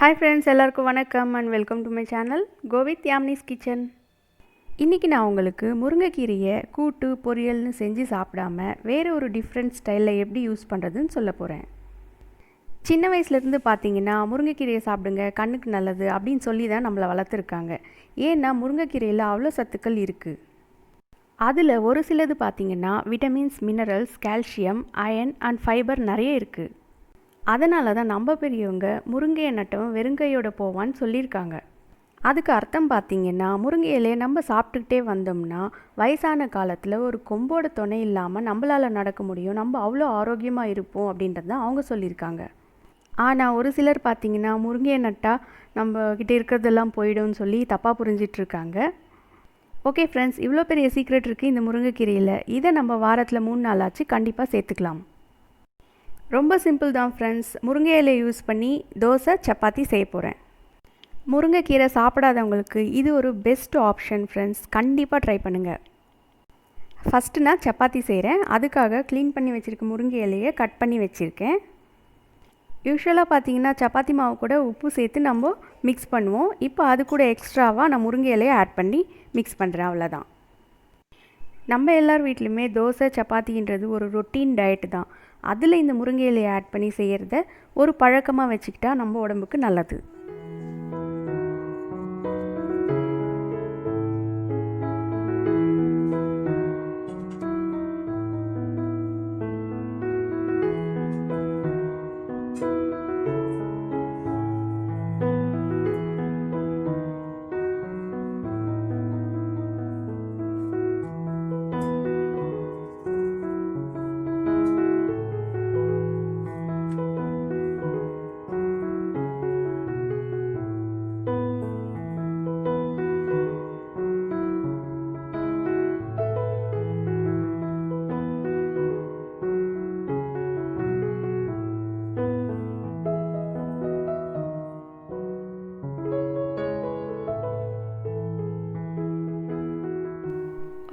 Hi friends, எல்லாருக்கும் வணக்கம் and welcome to my channel Go with Yamni's Kitchen. இன்னைக்கு நான் உங்களுக்கு முருங்கைக்கீரையை கூட்டு பொரியல்னு செஞ்சு சாப்பிடாம வேற ஒரு டிஃப்ரெண்ட் ஸ்டைலில் எப்படி யூஸ் பண்ணுறதுன்னு சொல்ல போகிறேன். சின்ன வயசுலேருந்து பார்த்தீங்கன்னா முருங்கைக்கீரையை சாப்பிடுங்க கண்ணுக்கு நல்லது அப்படின்னு சொல்லி தான் நம்மளை வளர்த்துருக்காங்க. ஏன்னா முருங்கைக்கீரையில் அவ்வளோ சத்துக்கள் இருக்குது. அதில் ஒரு சிலது பார்த்தீங்கன்னா vitamins, minerals, calcium, iron and fibre நிறைய இருக்குது. அதனால தான் நம்ம பெரியவங்க முருங்கையை நட்டவன் வெறுங்கையோட போவான்னு சொல்லியிருக்காங்க. அதுக்கு அர்த்தம் பார்த்திங்கன்னா முருங்கை இலையை நம்ம சாப்பிட்டுக்கிட்டே வந்தோம்னா வயசான காலத்தில் ஒரு கொம்போட துணை இல்லாமல் நம்மளால் நடக்க முடியும், நம்ம அவ்வளோ ஆரோக்கியமாக இருப்போம் அப்படின்றது தான் அவங்க சொல்லியிருக்காங்க. ஆனால் ஒரு சிலர் பார்த்திங்கன்னா முருங்கையை நட்டால் நம்மக்கிட்ட இருக்கிறதெல்லாம் போயிடும்னு சொல்லி தப்பாக புரிஞ்சிட்ருக்காங்க. ஓகே ஃப்ரெண்ட்ஸ், இவ்வளோ பெரிய சீக்ரெட் இருக்குது இந்த முருங்கைக்கீரையில். இதை நம்ம வாரத்தில் 3 நாளாச்சு கண்டிப்பாக சேர்த்துக்கலாம். ரொம்ப சிம்பிள் தான் ஃப்ரெண்ட்ஸ். முருங்கை இலையை யூஸ் பண்ணி தோசை சப்பாத்தி செய்ய போகிறேன். முருங்கைக்கீரை சாப்பிடாதவங்களுக்கு இது ஒரு பெஸ்ட் ஆப்ஷன் ஃப்ரெண்ட்ஸ். கண்டிப்பாக ட்ரை பண்ணுங்கள். ஃபஸ்ட்டு நான் சப்பாத்தி செய்கிறேன். அதுக்காக க்ளீன் பண்ணி வச்சுருக்க முருங்கை இலையை கட் பண்ணி வச்சுருக்கேன். யூஸ்வலாக பார்த்தீங்கன்னா சப்பாத்தி மாவு கூட உப்பு சேர்த்து நம்ம மிக்ஸ் பண்ணுவோம். இப்போ அது கூட எக்ஸ்ட்ராவாக நான் முருங்கை இலையை ஆட் பண்ணி மிக்ஸ் பண்ணுறேன், அவ்வளோதான். நம்ம எல்லார் வீட்லையுமே தோசை சப்பாத்தின்றது ஒரு ரொட்டீன் டயட் தான். அதில் இந்த முருங்கை இலையை ஆட் பண்ணி செய்கிறத ஒரு பழக்கமாக வச்சுக்கிட்டா நம்ம உடம்புக்கு நல்லது.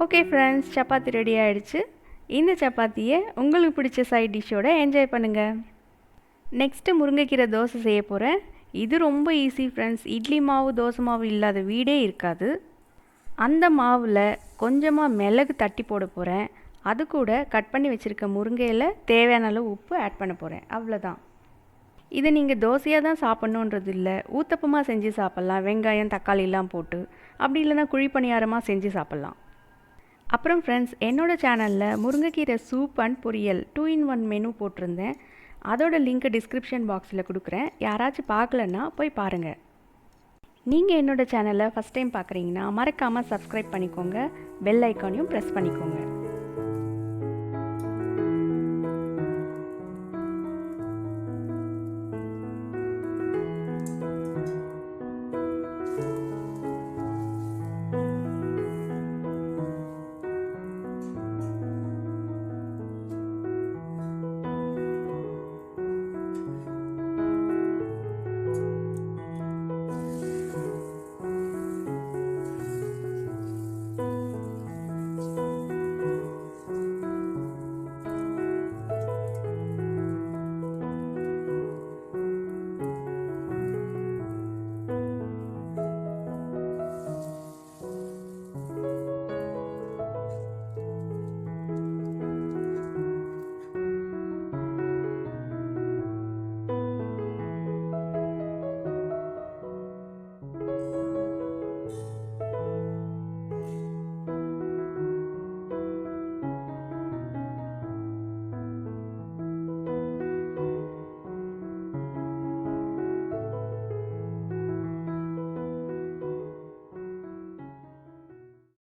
ஓகே ஃப்ரெண்ட்ஸ், சப்பாத்தி ரெடி ஆகிடுச்சு. இந்த சப்பாத்தியை உங்களுக்கு பிடிச்ச சைட் டிஷ்ஷோடு என்ஜாய் பண்ணுங்கள். நெக்ஸ்ட்டு முருங்கைக்கீரை தோசை செய்ய போகிறேன். இது ரொம்ப ஈஸி ஃப்ரெண்ட்ஸ். இட்லி மாவு தோசை மாவு இல்லாத வீடே இருக்காது. அந்த மாவில் கொஞ்சமாக மிளகு தட்டி போட போகிறேன். அது கூட கட் பண்ணி வச்சுருக்க முருங்கையில் தேவையான அளவு உப்பு ஆட் பண்ண போகிறேன், அவ்வளோதான். இதை நீங்கள் தோசையாக தான் சாப்பிட்ணுன்றது இல்லை, ஊத்தப்பமாக செஞ்சு சாப்பிட்லாம். வெங்காயம் தக்காளிலாம் போட்டு, அப்படி இல்லைன்னா குழிப்பணியாரமாக செஞ்சு சாப்பிட்லாம். அப்புறம் ஃப்ரெண்ட்ஸ், என்னோடய சேனலில் முருங்கைக்கீரை சூப் அண்ட் பொரியல் 2 in 1 மெனு போட்டிருந்தேன். அதோட லிங்க்கை டிஸ்கிரிப்ஷன் பாக்ஸில் கொடுக்குறேன். யாராச்சும் பார்க்கலன்னா போய் பாருங்கள். நீங்கள் என்னோடய சேனலை ஃபஸ்ட் டைம் பார்க்குறீங்கன்னா மறக்காமல் சப்ஸ்கிரைப் பண்ணிக்கோங்க. பெல் ஐக்கானையும் ப்ரெஸ் பண்ணிக்கோங்க.